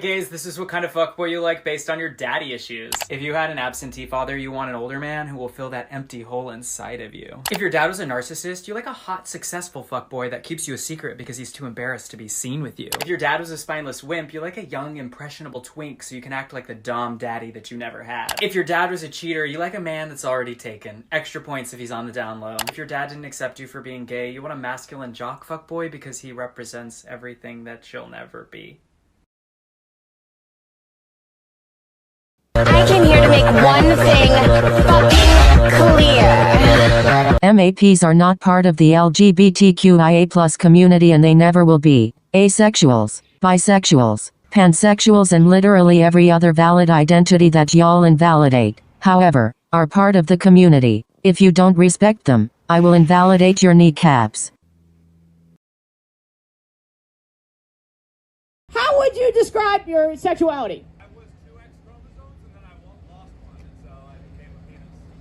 gays, this is what kind of fuckboy you like based on your daddy issues. If you had an absentee father, you want an older man who will fill that empty hole inside of you. If your dad was a narcissist, you like a hot, successful fuckboy that keeps you a secret because he's too embarrassed to be seen with you. If your dad was a spineless wimp, you like a young, impressionable twink so you can act like the dumb daddy that you never had. If your dad was a cheater, you like a man that's already taken. Extra points if he's on the down low. If your dad didn't accept you for being gay, you want a masculine jock fuckboy because he represents everything that you'll never be. I came here to make one thing fucking clear. MAPs are not part of the LGBTQIA+ community and they never will be. Asexuals, bisexuals, pansexuals and literally every other valid identity that y'all invalidate, however, are part of the community. If you don't respect them, I will invalidate your kneecaps. How would you describe your sexuality?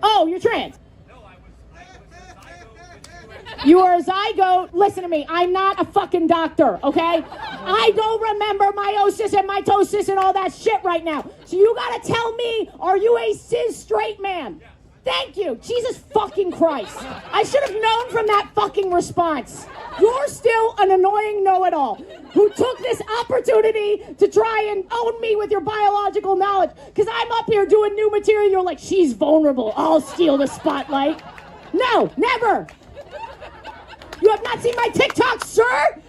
Oh, you're trans. No, I was a zygote with 2 X. You are a zygote. Listen to me. I'm not a fucking doctor, okay? I don't remember meiosis and mitosis and all that shit right now. So you gotta tell me, are you a cis straight man? Yeah. Thank you. Jesus fucking Christ. I should have known from that fucking response. You're still an annoying know-it-all who took this opportunity to try and own me with your biological knowledge. Because I'm up here doing new material. You're like, she's vulnerable. I'll steal the spotlight. No, never. You have not seen my TikTok, sir?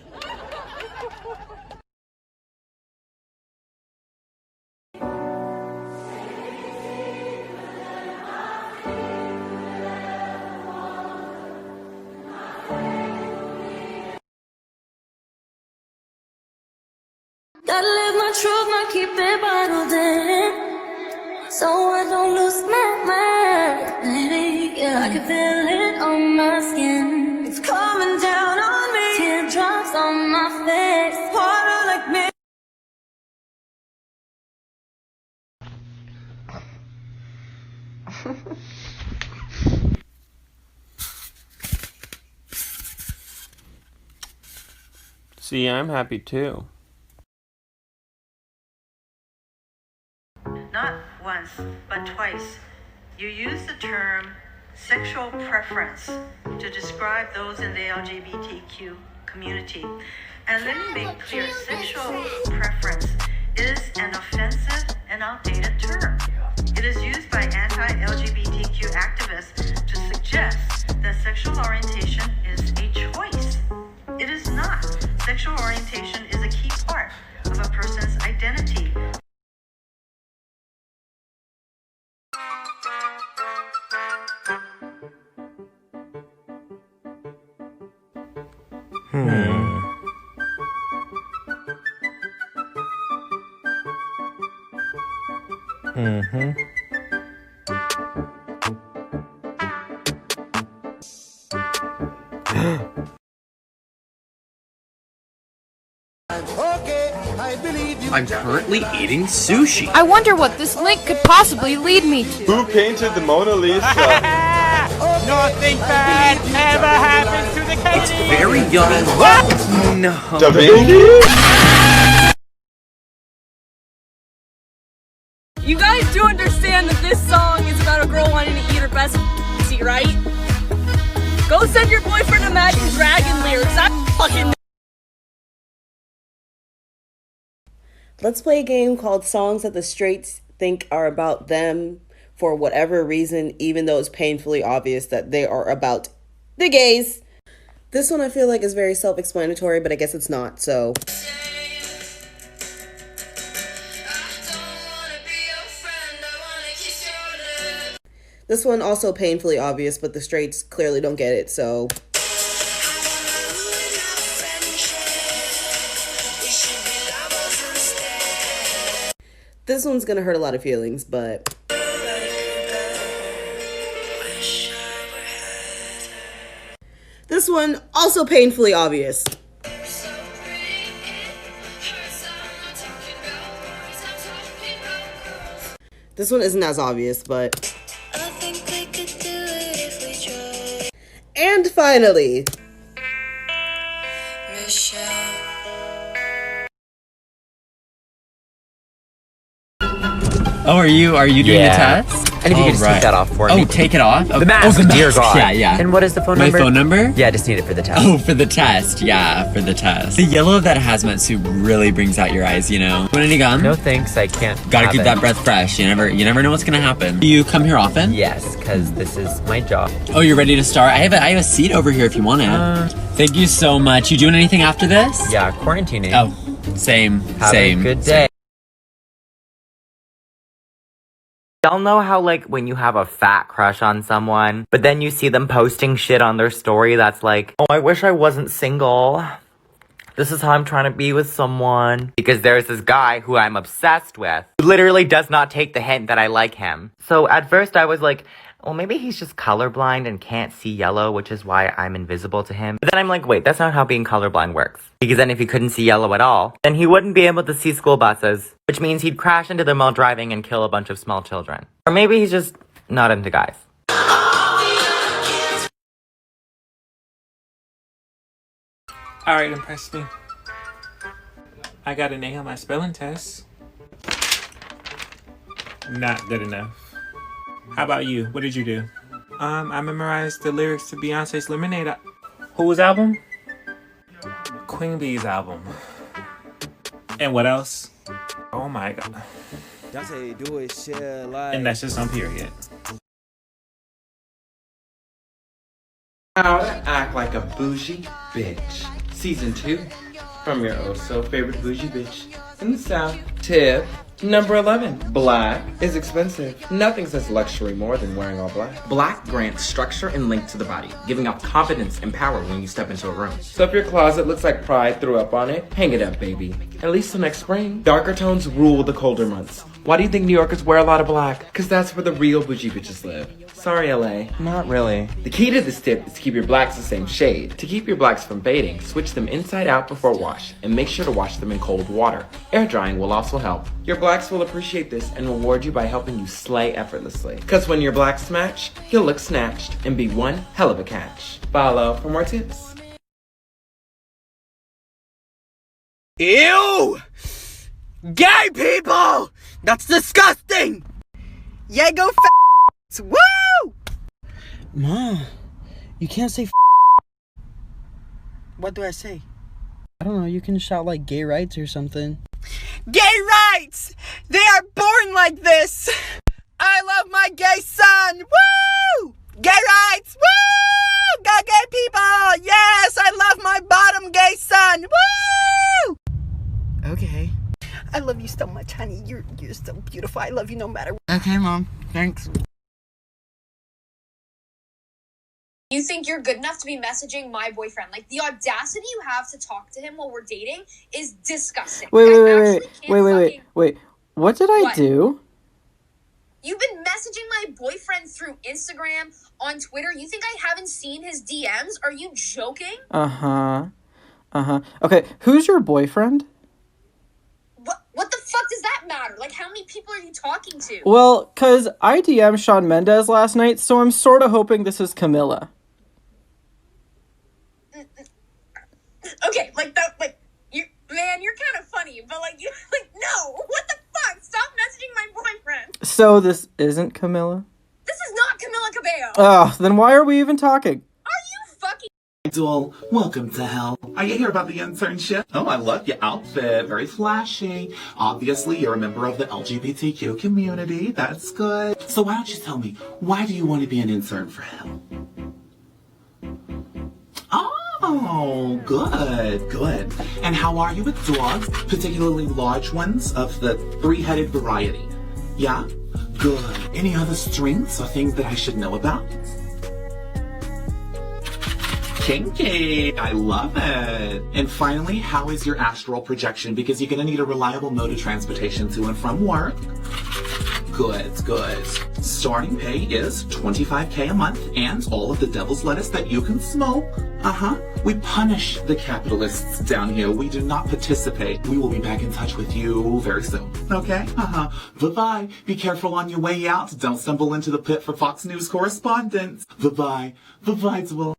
Gotta live my truth, not keep it bottled in, so I don't lose my mind. Yeah, I can feel it on my skin. It's coming down on me. Teardrops on my face. Water like me. See, I'm happy too. Not once, but twice, you use the term sexual preference to describe those in the LGBTQ community. And let me make clear, sexual preference is an offensive and outdated term. It is used by anti-LGBTQ activists to suggest that sexual orientation is a choice. It is not. Sexual orientation is a key part of a person's identity. I'm currently eating sushi. I wonder what this link could possibly lead me to. Who painted the Mona Lisa? Nothing bad ever happens to the Canadians. It's very young. No. Da Vinci? You guys do understand that this song is about a girl wanting to eat her best pussy, right? Go send your boyfriend Imagine Dragon lyrics. I fucking. Let's play a game called Songs That the Straights Think Are About Them for whatever reason, even though it's painfully obvious that they are about the gays. This one I feel like is very self-explanatory, but I guess it's not, so. This one also painfully obvious, but the straights clearly don't get it, so. This one's gonna hurt a lot of feelings, but. This one, also painfully obvious. This one isn't as obvious, but. And finally. Oh, are you doing the test? And if you could just take that off for me. Oh, take it off? The mask, the dear mask. God. Yeah. And what is the phone My number? phone number? Yeah, just need it for the test. Oh, for the test. Yeah, for the test. The yellow of that hazmat suit really brings out your eyes, you know? Want any gum? No thanks, I can't. Gotta keep that breath fresh. You never know what's gonna happen. Do you come here often? Yes, because this is my job. Oh, you're ready to start? I have a seat over here if you want it. Thank you so much. You doing anything after this? Yeah, quarantining. Oh, same. Have a good day. Y'all know how, like, when you have a fat crush on someone, but then you see them posting shit on their story that's like, oh, I wish I wasn't single. This is how I'm trying to be with someone. Because there's this guy who I'm obsessed with, who literally does not take the hint that I like him. So at first I was like, well, maybe he's just colorblind and can't see yellow, which is why I'm invisible to him. But then I'm like, wait, that's not how being colorblind works. Because then if he couldn't see yellow at all, then he wouldn't be able to see school buses, which means he'd crash into them while driving and kill a bunch of small children. Or maybe he's just not into guys. Alright, impress me. I got an A on my spelling test. Not good enough. How about you? What did you do? I memorized the lyrics to Beyonce's Lemonade. Whose album? Queen Bee's album. And what else? Oh my god. And that's just on period. How to act like a bougie bitch. Season 2 from your oh so favorite bougie bitch in the South. Tip number 11. Black is expensive. Nothing says luxury more than wearing all black. Black grants structure and length to the body, giving off confidence and power when you step into a room. So if your closet looks like Pride threw up on it, hang it up, baby. At least till next spring. Darker tones rule the colder months. Why do you think New Yorkers wear a lot of black? Because that's where the real bougie bitches live. Sorry, LA. Not really. The key to this tip is to keep your blacks the same shade. To keep your blacks from fading, switch them inside out before wash, and make sure to wash them in cold water. Air drying will also help. Your blacks will appreciate this and reward you by helping you slay effortlessly. Because when your blacks match, you'll look snatched and be one hell of a catch. Follow for more tips. Ew! Gay people! That's disgusting! Yeah, go woo! Ma, you can't say What do I say? I don't know, you can shout like gay rights or something. Gay rights! They are born like this! I love my gay son! Woo! Gay rights! Woo! Go gay people! Yes, I love my bottom gay son! Woo! Okay. I love you so much, honey. You're so beautiful. I love you no matter what. Okay, Mom. Thanks. You think you're good enough to be messaging my boyfriend? Like, the audacity you have to talk to him while we're dating is disgusting. Wait. What did I do? You've been messaging my boyfriend through Instagram, on Twitter. You think I haven't seen his DMs? Are you joking? Okay, who's your boyfriend? What the fuck does that matter? Like, how many people are you talking to? Well, 'cause I DM'd Shawn Mendes last night, so I'm sort of hoping this is Camilla. Okay, you're kind of funny, but no, what the fuck? Stop messaging my boyfriend. So this isn't Camilla? This is not Camila Cabello. Oh, then why are we even talking? Are you fucking... Duel, welcome to hell. Are you here about the internship? Oh, I love your outfit. Very flashy. Obviously, you're a member of the LGBTQ community. That's good. So why don't you tell me, why do you want to be an intern for hell? Oh, good. And how are you with dogs, particularly large ones of the 3-headed variety? Yeah? Good. Any other strengths or things that I should know about? Kinky. I love it. And finally, how is your astral projection? Because you're going to need a reliable mode of transportation to and from work. Good. Starting pay is $25K a month and all of the devil's lettuce that you can smoke. We punish the capitalists down here. We do not participate. We will be back in touch with you very soon. Okay? Bye-bye. Be careful on your way out. Don't stumble into the pit for Fox News correspondents. Bye-bye. Bye-bye, Duel.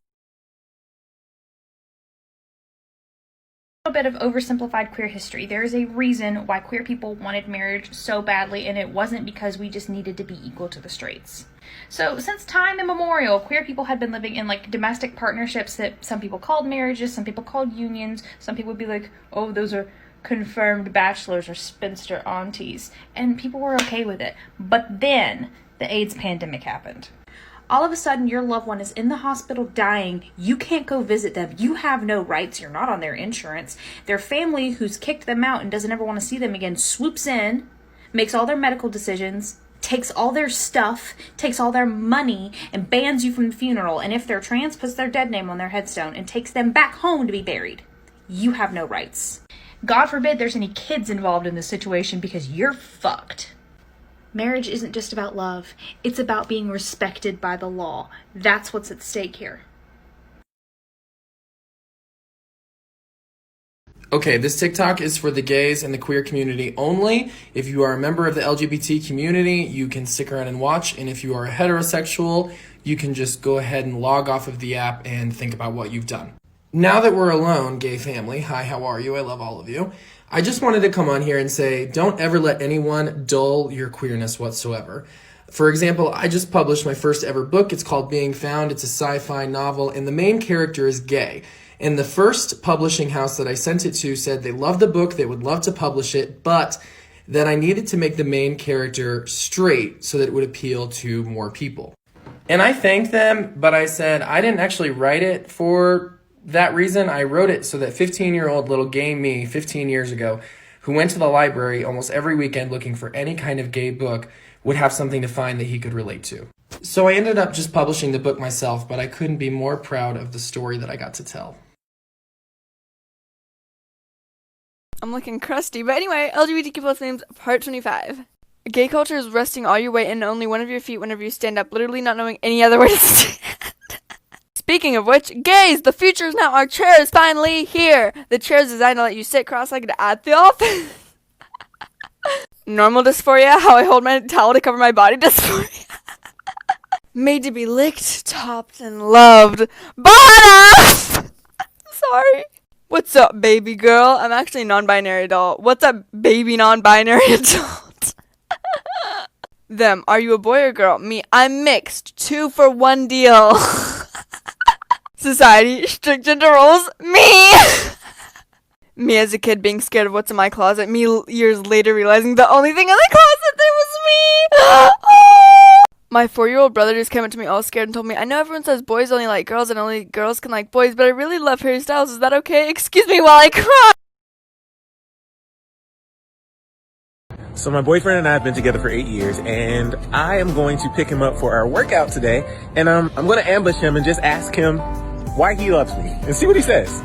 Bit of oversimplified queer history. There is a reason why queer people wanted marriage so badly, and it wasn't because we just needed to be equal to the straights. So since time immemorial, queer people had been living in like domestic partnerships that some people called marriages, some people called unions, some people would be like, oh, those are confirmed bachelors or spinster aunties, and people were okay with it. But then the AIDS pandemic happened. All of a sudden, your loved one is in the hospital dying. You can't go visit them. You have no rights. You're not on their insurance. Their family, who's kicked them out and doesn't ever want to see them again, swoops in, makes all their medical decisions, takes all their stuff, takes all their money, and bans you from the funeral. And if they're trans, puts their dead name on their headstone and takes them back home to be buried. You have no rights. God forbid there's any kids involved in this situation because you're fucked. Marriage isn't just about love. It's about being respected by the law. That's what's at stake here. Okay, this TikTok is for the gays and the queer community only. If you are a member of the LGBT community, you can stick around and watch. And if you are a heterosexual, you can just go ahead and log off of the app and think about what you've done. Now that we're alone, gay family, hi, how are you? I love all of you. I just wanted to come on here and say, don't ever let anyone dull your queerness whatsoever. For example, I just published my first ever book. It's called Being Found. It's a sci-fi novel, and the main character is gay. And the first publishing house that I sent it to said they loved the book, they would love to publish it, but that I needed to make the main character straight so that it would appeal to more people. And I thanked them, but I said I didn't actually write it for that reason. I wrote it so that 15-year-old little gay me 15 years ago, who went to the library almost every weekend looking for any kind of gay book, would have something to find that he could relate to. So I ended up just publishing the book myself, but I couldn't be more proud of the story that I got to tell. I'm looking crusty, but anyway, LGBTQ plus names, part 25. Gay culture is resting all your weight in only one of your feet whenever you stand up, literally not knowing any other way to stand. Speaking of which, gays, the future is now. Our chair is finally here. The chair is designed to let you sit cross-legged at the office. Normal dysphoria, how I hold my towel to cover my body dysphoria. Made to be licked, topped, and loved. Bottom! Sorry. What's up, baby girl? I'm actually a non-binary adult. What's up, baby non-binary adult? Them, are you a boy or girl? Me, I'm mixed. 2-for-1 deal. Society, strict gender roles, me! Me as a kid being scared of what's in my closet, me years later realizing the only thing in the closet there was me! My 4-year-old brother just came up to me all scared and told me, I know everyone says boys only like girls and only girls can like boys, but I really love Harry Styles, is that okay? Excuse me while I cry! So my boyfriend and I have been together for 8 years, and I am going to pick him up for our workout today, and I'm going to ambush him and just ask him why he loves me and see what he says.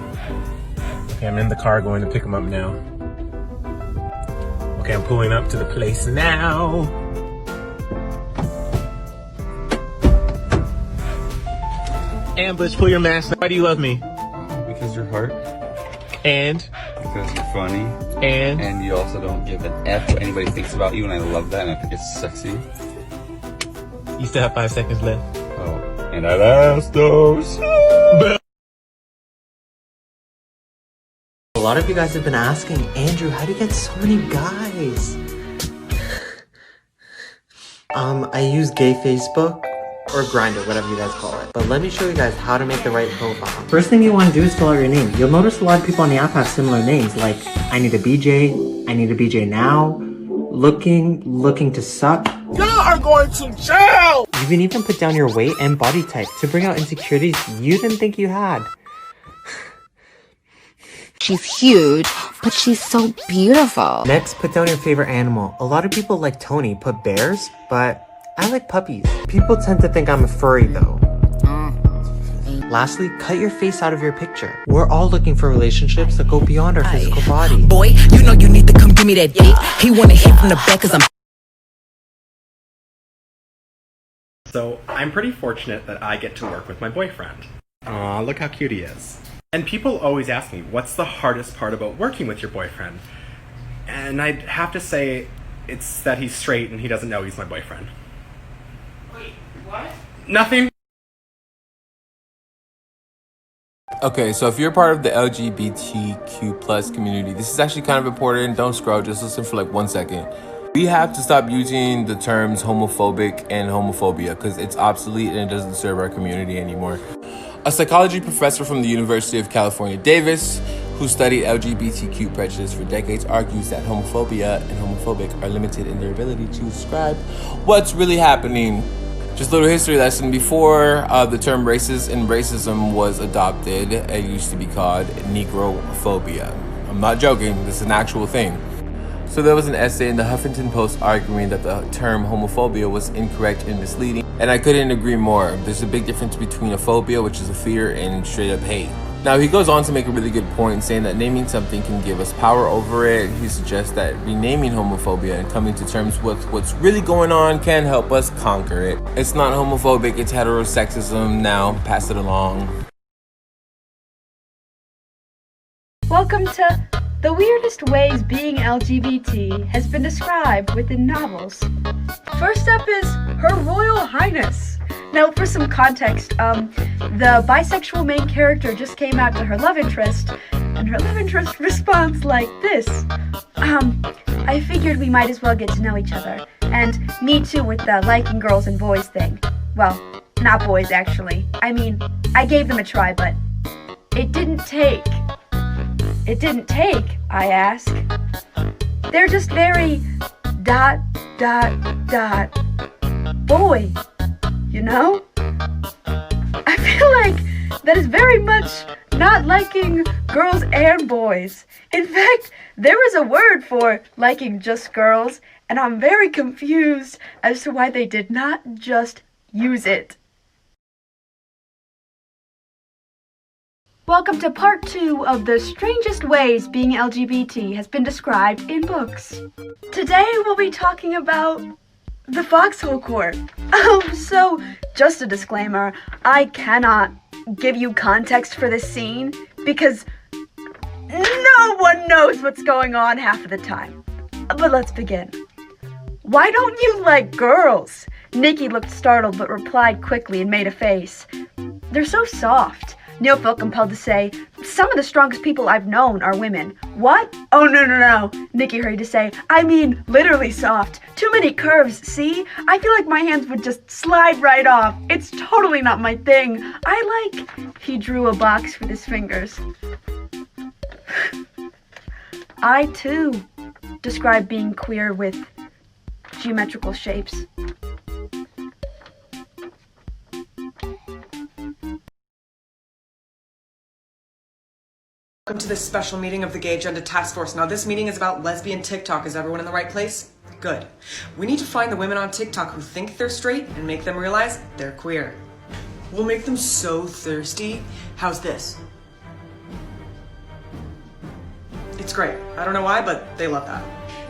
Okay, I'm in the car going to pick him up now. Okay, I'm pulling up to the place now. Ambush, pull your mask. Why do you love me? Because you're hurt. And? Because you're funny. And you also don't give an F what anybody thinks about you, and I love that, and I think it's sexy. You still have 5 seconds left. Oh, and I've asked those. A lot of you guys have been asking, Andrew, how do you get so many guys? I use gay Facebook or Grindr, whatever you guys call it. But let me show you guys how to make the right profile. First thing you want to do is fill out your name. You'll notice a lot of people on the app have similar names, like I need a BJ, I need a BJ now, looking to suck. Y'all are going to jail! You can even put down your weight and body type to bring out insecurities you didn't think you had. She's huge, but she's so beautiful. Next, put down your favorite animal. A lot of people like Tony put bears, but I like puppies. People tend to think I'm a furry though. Lastly, cut your face out of your picture. We're all looking for relationships that go beyond our physical body. Boy, you know you need to come give me that dick. He wanna hit from the back cause I'm... So, I'm pretty fortunate that I get to work with my boyfriend. Aw, look how cute he is. And people always ask me, what's the hardest part about working with your boyfriend? And I'd have to say, it's that he's straight and he doesn't know he's my boyfriend. Wait, what? Nothing. Okay, so if you're part of the LGBTQ plus community, this is actually kind of important. Don't scroll, just listen for like 1 second. We have to stop using the terms homophobic and homophobia because it's obsolete and it doesn't serve our community anymore. A psychology professor from the University of California, Davis, who studied LGBTQ prejudice for decades, argues that homophobia and homophobic are limited in their ability to describe what's really happening. Just a little history lesson. Before the term racist and racism was adopted, it used to be called negrophobia. I'm not joking, this is an actual thing. So there was an essay in the Huffington Post arguing that the term homophobia was incorrect and misleading, and I couldn't agree more. There's a big difference between a phobia, which is a fear, and straight up hate. Now, he goes on to make a really good point, saying that naming something can give us power over it. He suggests that renaming homophobia and coming to terms with what's really going on can help us conquer it. It's not homophobic, it's heterosexism. Now, pass it along. Welcome to The Weirdest Ways Being LGBT Has Been Described Within Novels. First up is Her Royal Highness. Now, for some context, the bisexual main character just came out to her love interest, and her love interest responds like this. I figured we might as well get to know each other. And me too with the liking girls and boys thing. Well, not boys, actually. I mean, I gave them a try, but it didn't take. It didn't take, I ask. They're just very ... boy, you know? I feel like that is very much not liking girls and boys. In fact, there is a word for liking just girls, and I'm very confused as to why they did not just use it. Welcome to part 2 of the strangest ways being LGBT has been described in books. Today we'll be talking about the Foxhole Court. So just a disclaimer, I cannot give you context for this scene because no one knows what's going on half of the time. But let's begin. Why don't you like girls? Nikki looked startled but replied quickly and made a face. They're so soft. Neil felt compelled to say, some of the strongest people I've known are women. What? Oh, no. Nikki hurried to say, I mean, literally soft. Too many curves, see? I feel like my hands would just slide right off. It's totally not my thing. He drew a box with his fingers. I, too, describe being queer with geometrical shapes. Welcome to this special meeting of the Gay Agenda Task Force. Now, this meeting is about lesbian TikTok. Is everyone in the right place? Good. We need to find the women on TikTok who think they're straight and make them realize they're queer. We'll make them so thirsty. How's this? It's great. I don't know why, but they love that.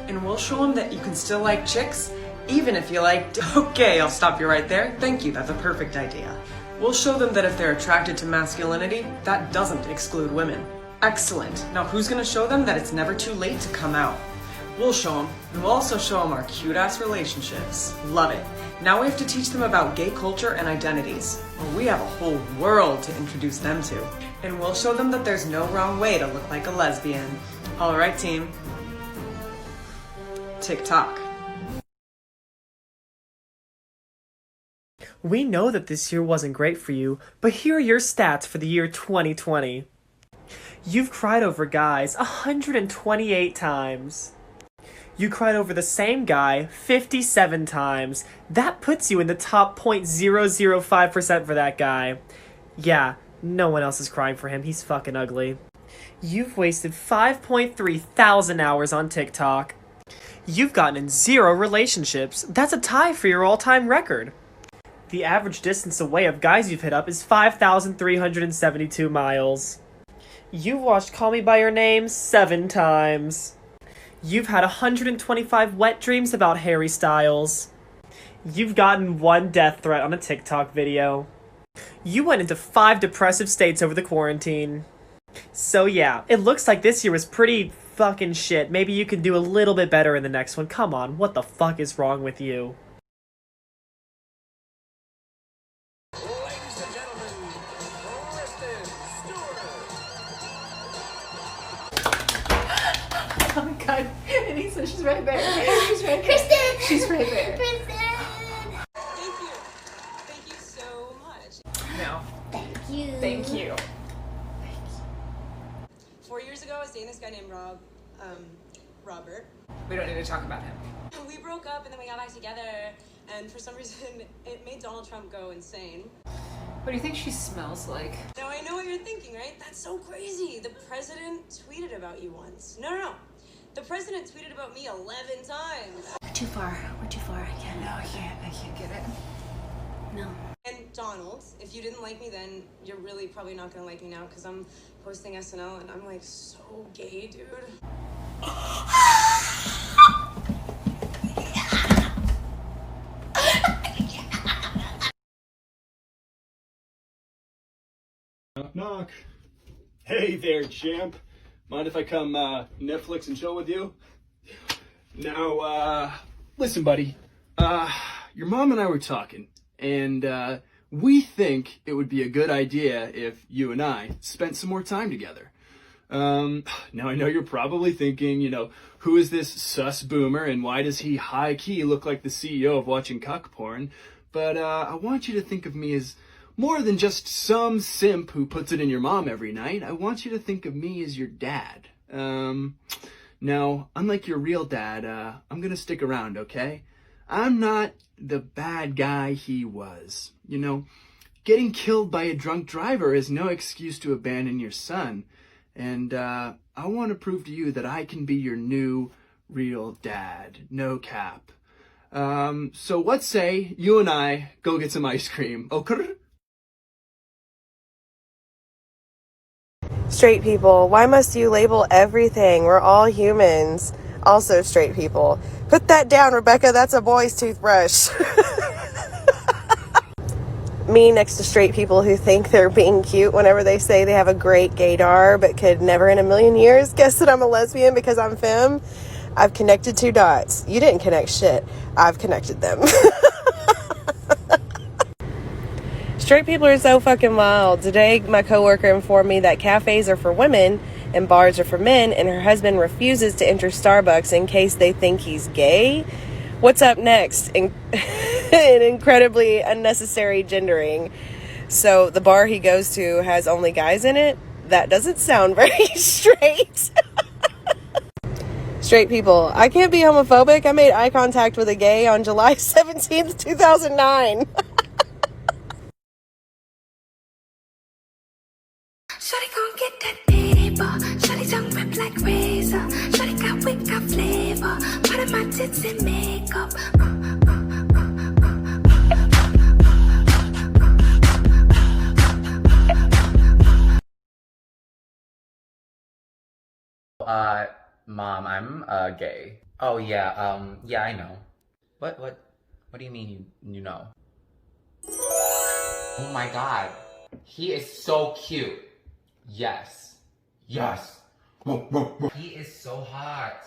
And we'll show them that you can still like chicks, even if you like... Okay, I'll stop you right there. Thank you, that's a perfect idea. We'll show them that if they're attracted to masculinity, that doesn't exclude women. Excellent. Now who's gonna show them that it's never too late to come out? We'll show them, and we'll also show them our cute-ass relationships. Love it. Now we have to teach them about gay culture and identities. Well, we have a whole world to introduce them to. And we'll show them that there's no wrong way to look like a lesbian. Alright, team. TikTok. We know that this year wasn't great for you, but here are your stats for the year 2020. You've cried over guys 128 times. You cried over the same guy 57 times. That puts you in the top 0.005% for that guy. Yeah, no one else is crying for him. He's fucking ugly. You've wasted 5.3 thousand hours on TikTok. You've gotten in 0 relationships. That's a tie for your all-time record. The average distance away of guys you've hit up is 5,372 miles. You've watched Call Me By Your Name 7 times. You've had 125 wet dreams about Harry Styles. You've gotten 1 death threat on a TikTok video. You went into 5 depressive states over the quarantine. So yeah, it looks like this year was pretty fucking shit. Maybe you can do a little bit better in the next one. Come on, what the fuck is wrong with you? god. Anissa, she's right there. She's right there. Kristen! She's right there. Kristen! Thank you. Thank you so much. No. Thank you. Thank you. 4 years ago, I was dating this guy named Robert. We don't need to talk about him. We broke up and then we got back together, and for some reason, it made Donald Trump go insane. What do you think she smells like? Now I know what you're thinking, right? That's so crazy. The president tweeted about you once. No. The president tweeted about me 11 times. We're too far. We're too far. I can't. No, I can't get it. No. And Donald, if you didn't like me then, you're really probably not gonna like me now because I'm hosting SNL and I'm like so gay, dude. Knock, knock. Hey there, champ. Mind if I come Netflix and chill with you? Now, listen, buddy. Your mom and I were talking, and we think it would be a good idea if you and I spent some more time together. Now I know you're probably thinking, who is this sus boomer and why does he high-key look like the CEO of watching cuck porn? But I want you to think of me as more than just some simp who puts it in your mom every night. I want you to think of me as your dad. Now, unlike your real dad, I'm gonna stick around, okay? I'm not the bad guy he was. Getting killed by a drunk driver is no excuse to abandon your son. And I want to prove to you that I can be your new real dad. No cap. So what say you and I go get some ice cream, okay? Straight people, why must you label everything? We're all humans. Also straight people. Put that down, Rebecca. That's a boy's toothbrush. Me next to straight people who think they're being cute whenever they say they have a great gaydar but could never in a million years guess that I'm a lesbian because I'm femme. I've connected two dots. You didn't connect shit. I've connected them. Straight people are so fucking wild. Today, my coworker informed me that cafes are for women and bars are for men, and her husband refuses to enter Starbucks in case they think he's gay. What's up next? An incredibly unnecessary gendering. So the bar he goes to has only guys in it? That doesn't sound very straight. Straight people, I can't be homophobic. I made eye contact with a gay on July 17th, 2009. Shawty gon' get that paper. Shawty tongue rip like razor. Shawty got wit, got flavor. Part of my tits and makeup. Mom, I'm gay. Oh yeah, yeah, I know. What do you mean you know? Oh my god. He is so cute. Yes. Yes. He is so hot.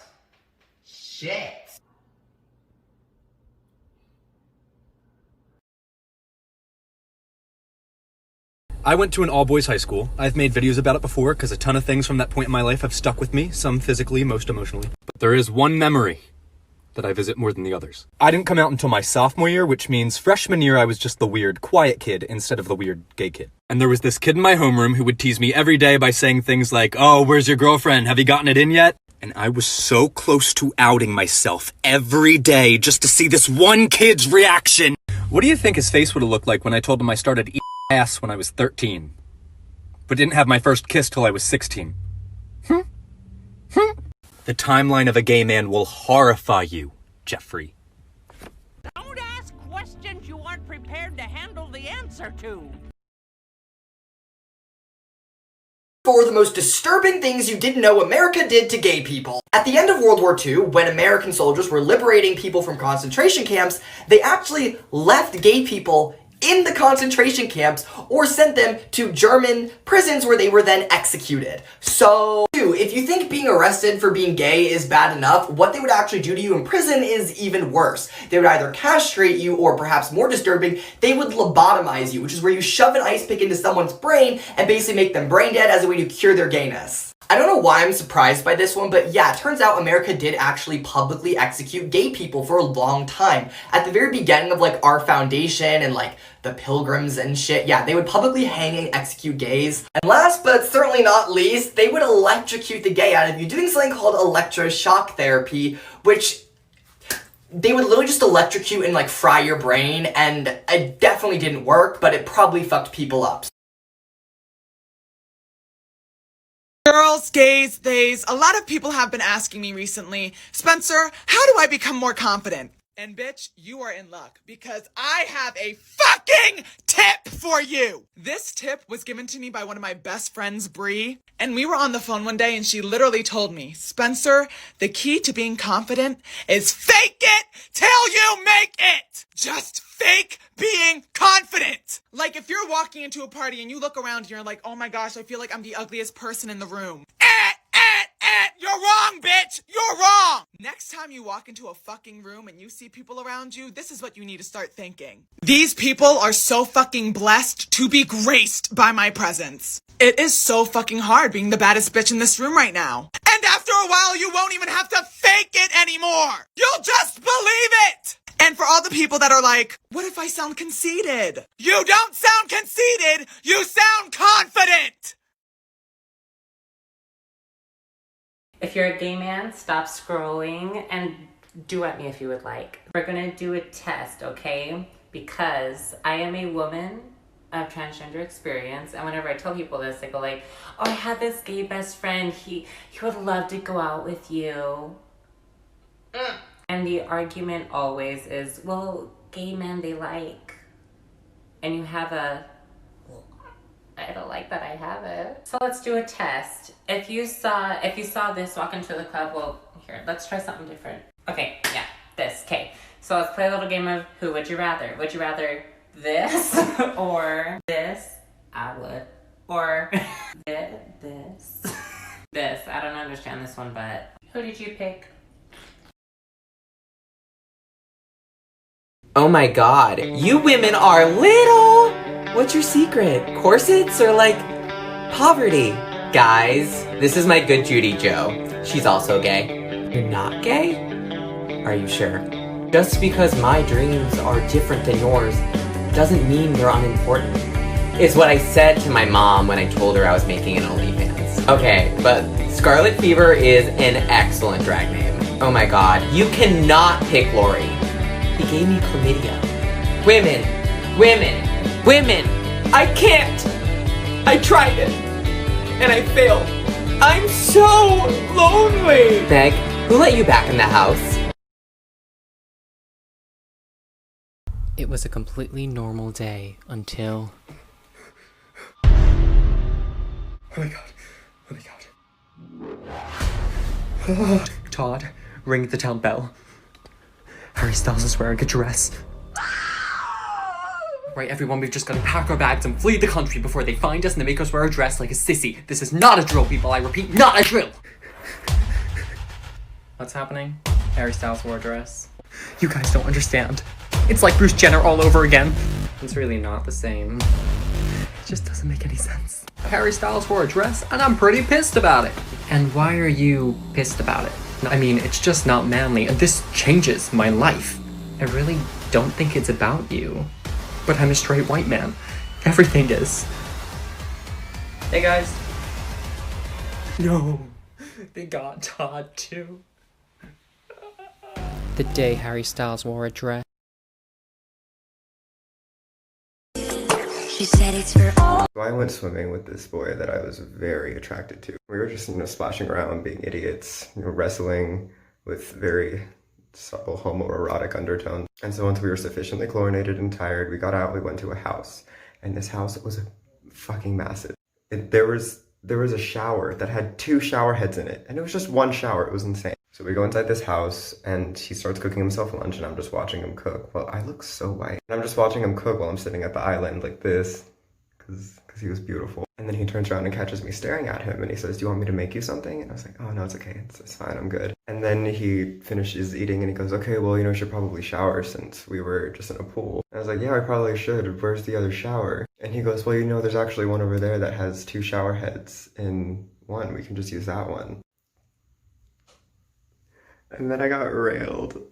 Shit. I went to an all-boys high school. I've made videos about it before because a ton of things from that point in my life have stuck with me, some physically, most emotionally. But there is one memory that I visit more than the others. I didn't come out until my sophomore year, which means freshman year I was just the weird, quiet kid instead of the weird, gay kid. And there was this kid in my homeroom who would tease me every day by saying things like, "Oh, where's your girlfriend? Have you gotten it in yet?" And I was so close to outing myself every day just to see this one kid's reaction. What do you think his face would have looked like when I told him I started eating ass when I was 13, but didn't have my first kiss till I was 16? The timeline of a gay man will horrify you, Jeffrey. Don't ask questions you aren't prepared to handle the answer to. For the most disturbing things you didn't know America did to gay people. At the end of World War II, when American soldiers were liberating people from concentration camps, they actually left gay people in the concentration camps or sent them to German prisons where they were then executed. So, if you think being arrested for being gay is bad enough, what they would actually do to you in prison is even worse. They would either castrate you, or perhaps more disturbing, they would lobotomize you, which is where you shove an ice pick into someone's brain and basically make them brain dead as a way to cure their gayness. I don't know why I'm surprised by this one, but yeah, it turns out America did actually publicly execute gay people for a long time. At the very beginning of like our foundation and like the Pilgrims and shit, yeah, they would publicly hang and execute gays. And last but certainly not least, they would electrocute the gay out of you, doing something called electroshock therapy, which they would literally just electrocute and like fry your brain, and it definitely didn't work, but it probably fucked people up. Girls, gays, theys, a lot of people have been asking me recently, Spencer, how do I become more confident? And bitch, you are in luck because I have a fucking tip for you. This tip was given to me by one of my best friends, Bree, and we were on the phone one day and she literally told me, Spencer, the key to being confident is fake it till you make it. Just fake being confident. Like if you're walking into a party and you look around and you're like, oh my gosh, I feel like I'm the ugliest person in the room. You're wrong, bitch! You're wrong! Next time you walk into a fucking room and you see people around you, this is what you need to start thinking. These people are so fucking blessed to be graced by my presence. It is so fucking hard being the baddest bitch in this room right now. And after a while, you won't even have to fake it anymore! You'll just believe it! And for all the people that are like, what if I sound conceited? You don't sound conceited, you sound confident! If you're a gay man, stop scrolling and duet me if you would like. We're gonna do a test, okay? Because I am a woman of transgender experience, and whenever I tell people this, they go like, oh, I have this gay best friend, he would love to go out with you. And the argument always is, well, gay men they like. And you have a, I don't like that I have it. So let's do a test. If you saw this walk into the club, well, here, let's try something different. Okay, yeah, this, okay. So let's play a little game of who would you rather? Would you rather this or this? I would. Or this. This, I don't understand this one, but who did you pick? Oh my god, you women are little! What's your secret? Corsets or like poverty? Guys, this is my good Judy Joe. She's also gay. You're not gay? Are you sure? Just because my dreams are different than yours doesn't mean they're unimportant. Is what I said to my mom when I told her I was making an OnlyFans. Okay, but Scarlet Fever is an excellent drag name. Oh my god, you cannot pick Lori. He gave me chlamydia. Women! I can't! I tried it, and I failed. I'm so lonely! Meg, who let you back in the house? It was a completely normal day until... Oh my god. Oh my god. Todd, ring the town bell. Harry Styles is wearing a dress. Right, everyone, we've just gotta pack our bags and flee the country before they find us and they make us wear a dress like a sissy. This is not a drill, people. I repeat, not a drill! What's happening? Harry Styles wore a dress. You guys don't understand. It's like Bruce Jenner all over again. It's really not the same. It just doesn't make any sense. Harry Styles wore a dress, and I'm pretty pissed about it. And why are you pissed about it? I mean, it's just not manly, and this changes my life. I really don't think it's about you. But I'm a straight white man. Everything is. Hey guys. No. They got Todd too. The day Harry Styles wore a dress. She said it's for all. So I went swimming with this boy that I was very attracted to. We were just, splashing around, being idiots, wrestling with very subtle homoerotic undertones. And so once we were sufficiently chlorinated and tired, we got out, we went to a house. And this house was fucking massive. There was a shower that had 2 shower heads in it. And it was just one shower. It was insane. So we go inside this house and he starts cooking himself lunch and I'm just watching him cook. Well, I look so white. And I'm just watching him cook while I'm sitting at the island like this. Because he was beautiful. And then he turns around and catches me staring at him and he says, do you want me to make you something? And I was like, oh no, it's okay, it's fine, I'm good. And then he finishes eating and he goes, okay, well, you should probably shower since we were just in a pool. And I was like, yeah, I probably should, where's the other shower? And he goes, well, there's actually one over there that has 2 shower heads in one. We can just use that one. And then I got railed.